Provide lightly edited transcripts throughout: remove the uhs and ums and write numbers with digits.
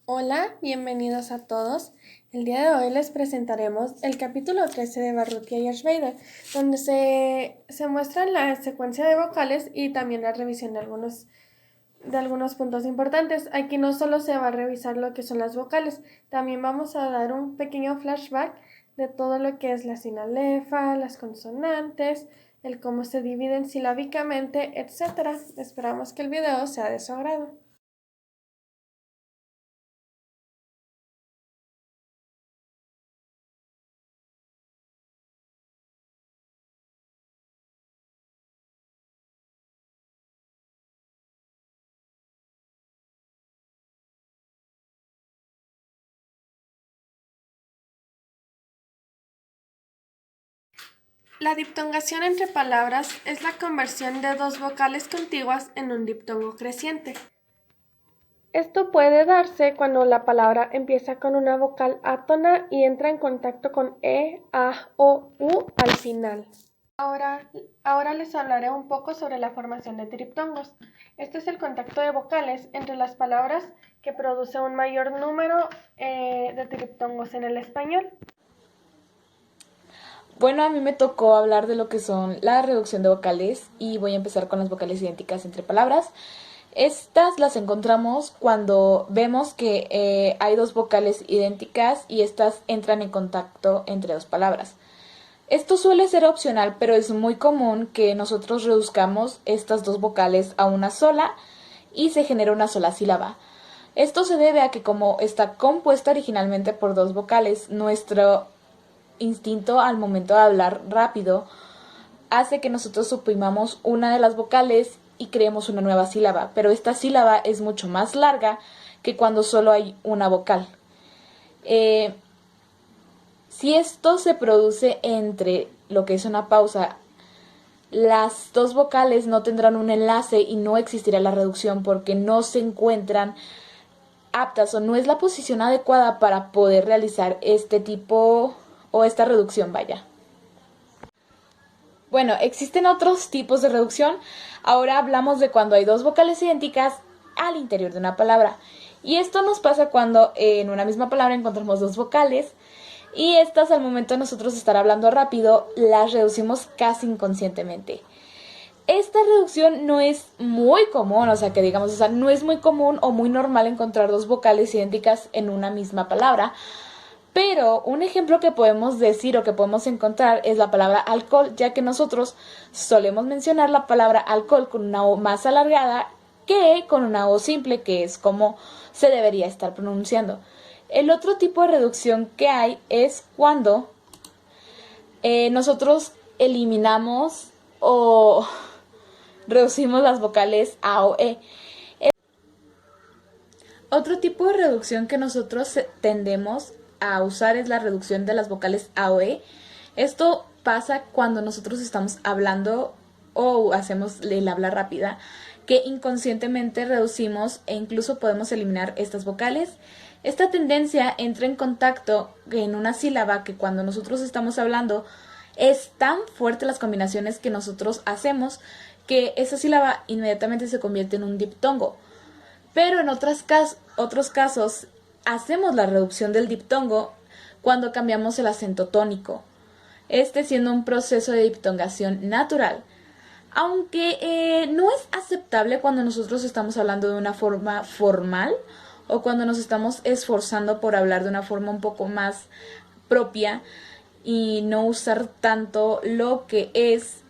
Hola, bienvenidos a todos. El día de hoy les presentaremos el capítulo 13 de Barrutia y Ashvader, donde se muestra la secuencia de vocales y también la revisión de algunos puntos importantes. Aquí no solo se va a revisar lo que son las vocales, también vamos a dar un pequeño flashback de todo lo que es la sinalefa, las consonantes, el cómo se dividen silábicamente, etc. Esperamos que el video sea de su agrado. La diptongación entre palabras es la conversión de dos vocales contiguas en un diptongo creciente. Esto puede darse cuando la palabra empieza con una vocal átona y entra en contacto con e, a o u al final. Ahora les hablaré un poco sobre la formación de triptongos. Este es el contacto de vocales entre las palabras que produce un mayor número de triptongos en el español. Bueno, a mí me tocó hablar de lo que son la reducción de vocales y voy a empezar con las vocales idénticas entre palabras. Estas las encontramos cuando vemos que hay dos vocales idénticas y estas entran en contacto entre dos palabras. Esto suele ser opcional, pero es muy común que nosotros reduzcamos estas dos vocales a una sola y se genera una sola sílaba. Esto se debe a que como está compuesta originalmente por dos vocales, nuestro instinto al momento de hablar rápido hace que nosotros suprimamos una de las vocales y creemos una nueva sílaba, pero esta sílaba es mucho más larga que cuando solo hay una vocal. Si esto se produce entre lo que es una pausa, las dos vocales no tendrán un enlace y no existirá la reducción porque no se encuentran aptas o no es la posición adecuada para poder realizar este tipo o esta reducción, vaya. Bueno, existen otros tipos de reducción. Ahora hablamos de cuando hay dos vocales idénticas al interior de una palabra. Y esto nos pasa cuando en una misma palabra encontramos dos vocales y estas al momento de nosotros estar hablando rápido las reducimos casi inconscientemente. Esta reducción no es muy común, o sea que digamos, no es muy común o muy normal encontrar dos vocales idénticas en una misma palabra. Pero un ejemplo que podemos decir o que podemos encontrar es la palabra alcohol, ya que nosotros solemos mencionar la palabra alcohol con una O más alargada que con una O simple, que es como se debería estar pronunciando. El otro tipo de reducción que hay es cuando nosotros eliminamos o reducimos las vocales A o E. Otro tipo de reducción que nosotros tendemos a usar es la reducción de las vocales A o E. Esto pasa cuando nosotros estamos hablando o hacemos el habla rápida, que inconscientemente reducimos e incluso podemos eliminar estas vocales. Esta tendencia entra en contacto en una sílaba que cuando nosotros estamos hablando es tan fuerte las combinaciones que nosotros hacemos que esa sílaba inmediatamente se convierte en un diptongo. Pero en otros casos hacemos la reducción del diptongo cuando cambiamos el acento tónico, este siendo un proceso de diptongación natural, aunque no es aceptable cuando nosotros estamos hablando de una forma formal o cuando nos estamos esforzando por hablar de una forma un poco más propia y no usar tanto lo que es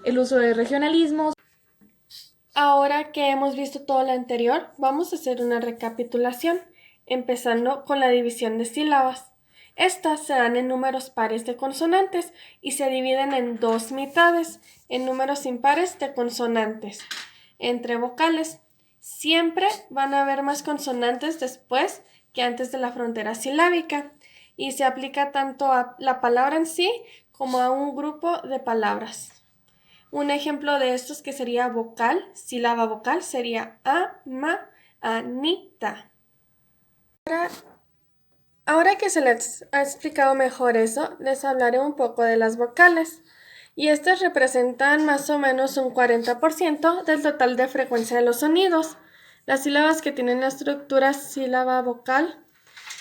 el uso de regionalismos. Ahora que hemos visto todo lo anterior, vamos a hacer una recapitulación, empezando con la división de sílabas. Estas se dan en números pares de consonantes y se dividen en dos mitades, en números impares de consonantes. Entre vocales, siempre van a haber más consonantes después que antes de la frontera silábica y se aplica tanto a la palabra en sí como a un grupo de palabras. Un ejemplo de estos que sería vocal, sílaba vocal, sería a, ma, anita. Ahora que se les ha explicado mejor eso, les hablaré un poco de las vocales. Y estas representan más o menos un 40% del total de frecuencia de los sonidos. Las sílabas que tienen la estructura sílaba vocal,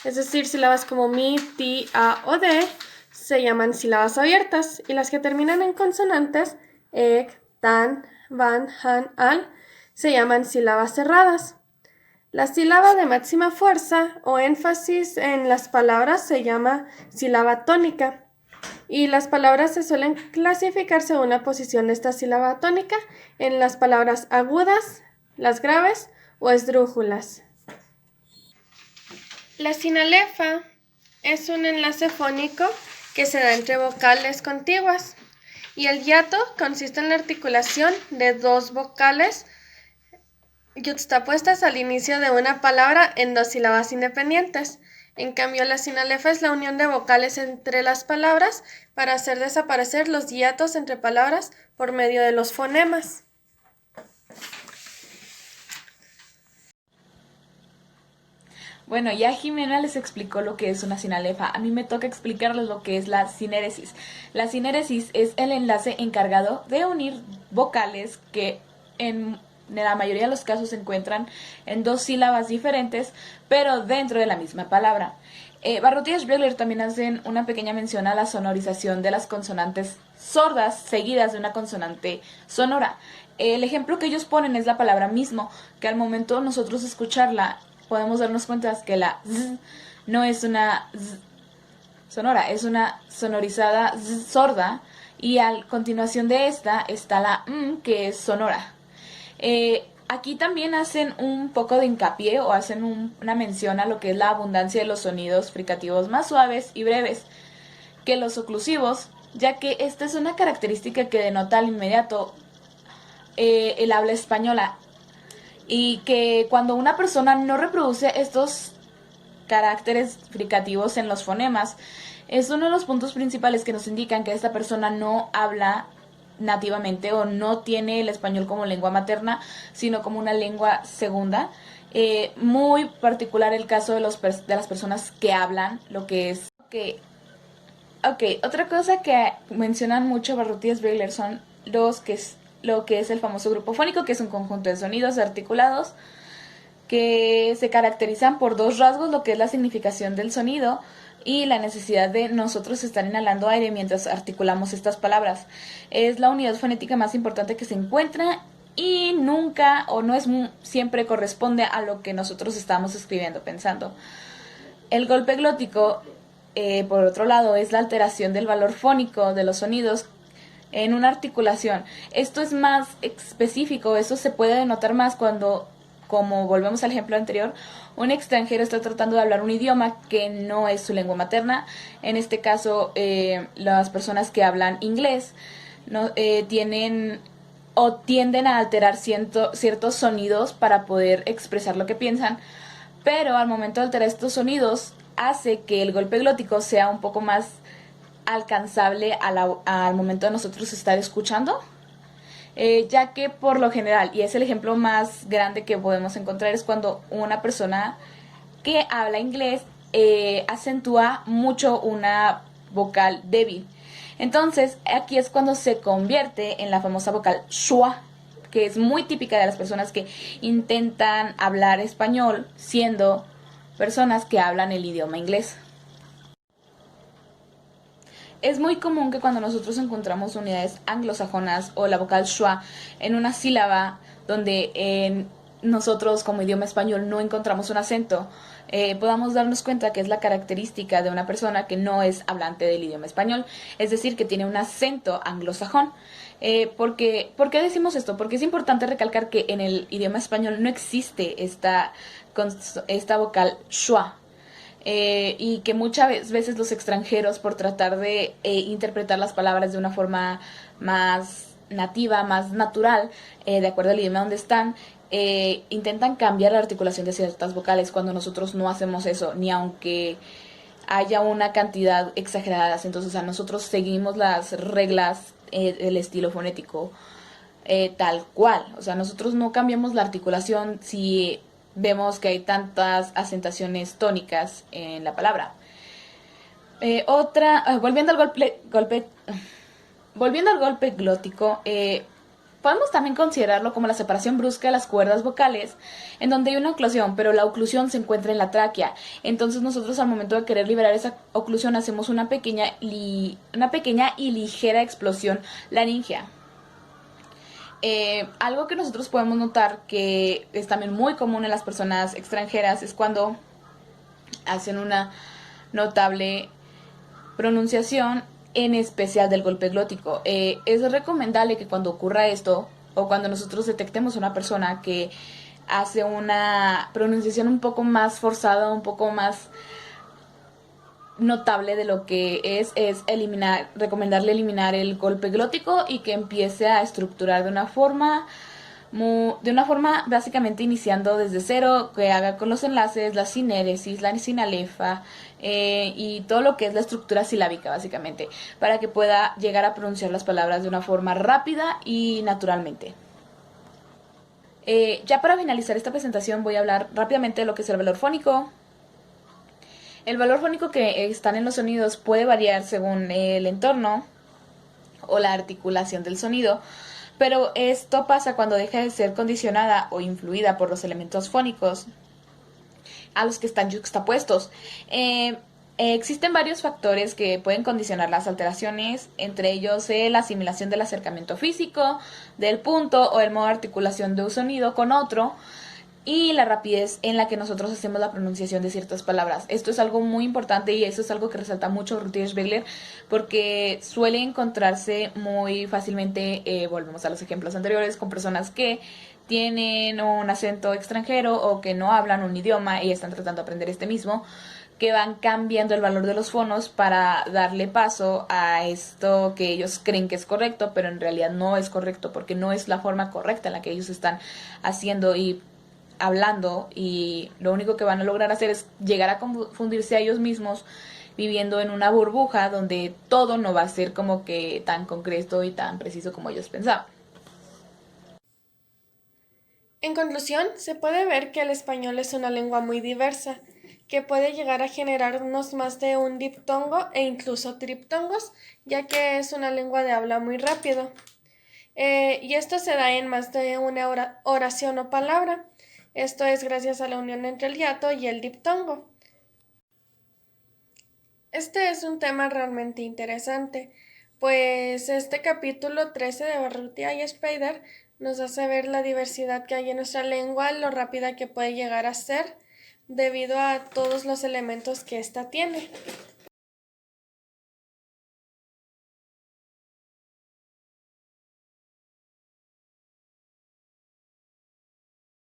es decir, sílabas como mi, ti, a o de, se llaman sílabas abiertas, y las que terminan en consonantes, ek, tan, van, han, al, se llaman sílabas cerradas. La sílaba de máxima fuerza o énfasis en las palabras se llama sílaba tónica, y las palabras se suelen clasificar según la posición de esta sílaba tónica en las palabras agudas, las graves o esdrújulas. La sinalefa es un enlace fónico que se da entre vocales contiguas, y el hiato consiste en la articulación de dos vocales yuxtapuestas al inicio de una palabra en dos sílabas independientes. En cambio, la sinalefa es la unión de vocales entre las palabras para hacer desaparecer los hiatos entre palabras por medio de los fonemas. Bueno, ya Jimena les explicó lo que es una sinalefa. A mí me toca explicarles lo que es la sinéresis. La sinéresis es el enlace encargado de unir vocales que en la mayoría de los casos se encuentran en dos sílabas diferentes, pero dentro de la misma palabra. Barrutia y Spreegler también hacen una pequeña mención a la sonorización de las consonantes sordas seguidas de una consonante sonora. El ejemplo que ellos ponen es la palabra mismo, que al momento nosotros escucharla podemos darnos cuenta que la z no es una z sonora, es una sonorizada z sorda, y a continuación de esta está la m, que es sonora. Aquí también hacen un poco de hincapié o hacen una mención a lo que es la abundancia de los sonidos fricativos más suaves y breves que los oclusivos, ya que esta es una característica que denota al inmediato el habla española, y que cuando una persona no reproduce estos caracteres fricativos en los fonemas, es uno de los puntos principales que nos indican que esta persona no habla nativamente o no tiene el español como lengua materna, sino como una lengua segunda. Muy particular el caso de las personas que hablan lo que es... Otra cosa que mencionan mucho Barrutia y Spreegler son lo que es el famoso grupo fónico, que es un conjunto de sonidos articulados que se caracterizan por dos rasgos, lo que es la significación del sonido y la necesidad de nosotros estar inhalando aire mientras articulamos estas palabras. Es la unidad fonética más importante que se encuentra y nunca o no es siempre corresponde a lo que nosotros estamos escribiendo, pensando. El golpe glótico, por otro lado, es la alteración del valor fónico de los sonidos en una articulación. Esto es más específico, eso se puede denotar más cuando, como volvemos al ejemplo anterior, un extranjero está tratando de hablar un idioma que no es su lengua materna. En este caso, las personas que hablan inglés no, tienen o tienden a alterar ciertos sonidos para poder expresar lo que piensan, pero al momento de alterar estos sonidos hace que el golpe glótico sea un poco más alcanzable al momento de nosotros estar escuchando, ya que por lo general, y es el ejemplo más grande que podemos encontrar, es cuando una persona que habla inglés acentúa mucho una vocal débil. Entonces aquí es cuando se convierte en la famosa vocal schwa, que es muy típica de las personas que intentan hablar español siendo personas que hablan el idioma inglés. Es muy común que cuando nosotros encontramos unidades anglosajonas o la vocal schwa en una sílaba donde nosotros como idioma español no encontramos un acento, podamos darnos cuenta que es la característica de una persona que no es hablante del idioma español, es decir, que tiene un acento anglosajón. ¿Por qué decimos esto? Porque es importante recalcar que en el idioma español no existe esta vocal schwa. Y que muchas veces los extranjeros, por tratar de interpretar las palabras de una forma más nativa, más natural, de acuerdo al idioma donde están, intentan cambiar la articulación de ciertas vocales, cuando nosotros no hacemos eso, ni aunque haya una cantidad exagerada de acentos. O sea, nosotros seguimos las reglas del estilo fonético tal cual. O sea, nosotros no cambiamos la articulación si vemos que hay tantas asentaciones tónicas en la palabra. Volviendo al golpe glótico, Podemos también considerarlo como la separación brusca de las cuerdas vocales, en donde hay una oclusión, pero la oclusión se encuentra en la tráquea. Entonces nosotros al momento de querer liberar esa oclusión hacemos una pequeña y ligera explosión laringea. Algo que nosotros podemos notar que es también muy común en las personas extranjeras es cuando hacen una notable pronunciación, en especial del golpe glótico. Es recomendable que cuando ocurra esto, o cuando nosotros detectemos una persona que hace una pronunciación un poco más forzada, un poco más notable de lo que recomendarle eliminar el golpe glótico y que empiece a estructurar de una forma básicamente iniciando desde cero, que haga con los enlaces, la sinéresis, la sinalefa y todo lo que es la estructura silábica básicamente, para que pueda llegar a pronunciar las palabras de una forma rápida y naturalmente. Ya para finalizar esta presentación voy a hablar rápidamente de lo que es el valor fónico. El valor fónico que están en los sonidos puede variar según el entorno o la articulación del sonido, pero esto pasa cuando deja de ser condicionada o influida por los elementos fónicos a los que están yuxtapuestos. Existen varios factores que pueden condicionar las alteraciones, entre ellos la asimilación del acercamiento físico, del punto o el modo de articulación de un sonido con otro, y la rapidez en la que nosotros hacemos la pronunciación de ciertas palabras. Esto es algo muy importante y eso es algo que resalta mucho Ruth Hirschberger porque suele encontrarse muy fácilmente, volvemos a los ejemplos anteriores, con personas que tienen un acento extranjero o que no hablan un idioma y están tratando de aprender este mismo, que van cambiando el valor de los fonos para darle paso a esto que ellos creen que es correcto, pero en realidad no es correcto porque no es la forma correcta en la que ellos están haciendo y hablando, y lo único que van a lograr hacer es llegar a confundirse a ellos mismos viviendo en una burbuja donde todo no va a ser como que tan concreto y tan preciso como ellos pensaban. En conclusión, se puede ver que el español es una lengua muy diversa, que puede llegar a generarnos más de un diptongo e incluso triptongos, ya que es una lengua de habla muy rápido. Y esto se da en más de una oración o palabra. Esto es gracias a la unión entre el hiato y el diptongo. Este es un tema realmente interesante, pues este capítulo 13 de Barrutia y Spider nos hace ver la diversidad que hay en nuestra lengua, lo rápida que puede llegar a ser debido a todos los elementos que ésta tiene.